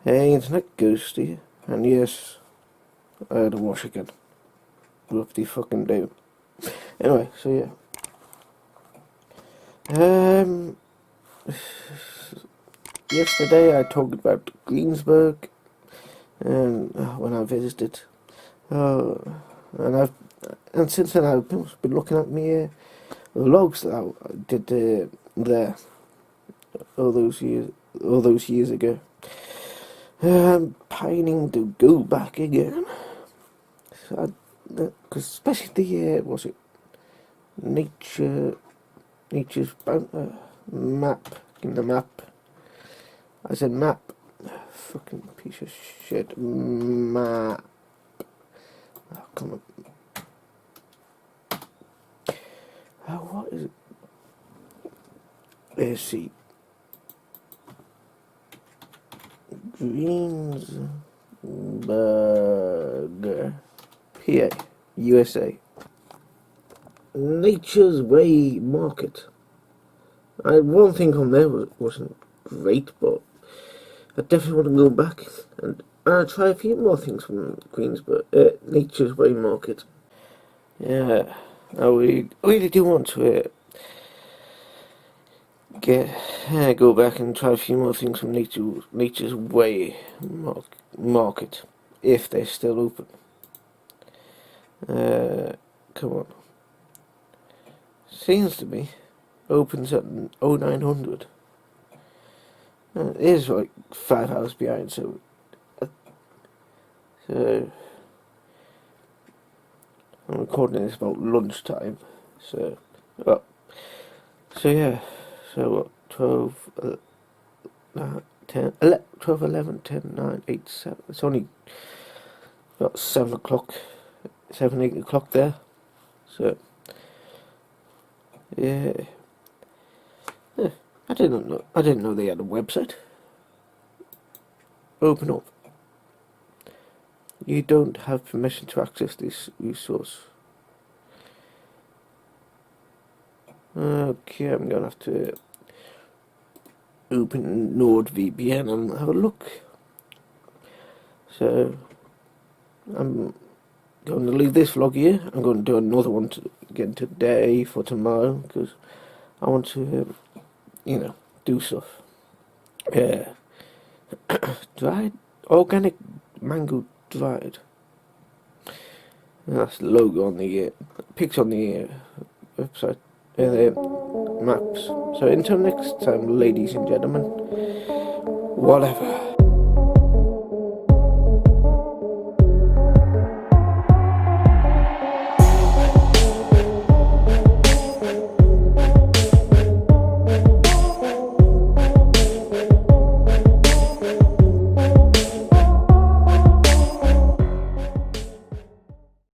Hey, Internet Ghosty, and yes, I had to wash again. Whoop the fucking do. Anyway, so yeah. Yesterday I talked about Greensburg, and when I visited, uh, and since then I've been looking at me logs that I did there all those years ago. I'm pining to go back again. So because especially the was it nature's map in the map. I said map. Fucking piece of shit. Map. Oh, come on. Oh, what is it? Let's see. Greensburg, PA, USA. Nature's Way Market. One thing on there wasn't great, but I definitely want to go back and try a few more things from Greensburg, Nature's Way Market. Yeah, I really do want to go back and try a few more things from Nature's Way Market, if they're still open. Come on. Seems to be opens at 0900. It is like 5 hours behind, so I'm recording this about lunchtime. So yeah. So what? 12, 10, 11, 12, 11, 10, 9, 8, 7. It's only about 7 o'clock, 7, 8 o'clock there. So yeah. I didn't know they had a website. Open up. You don't have permission to access this resource. Okay, I'm gonna have to open NordVPN and have a look. So I'm going to leave this vlog here. I'm going to do another one again today for tomorrow because I want to, do stuff. Dried organic mango dried. And that's the logo on the pics on the website, the maps. So until next time, ladies and gentlemen, whatever.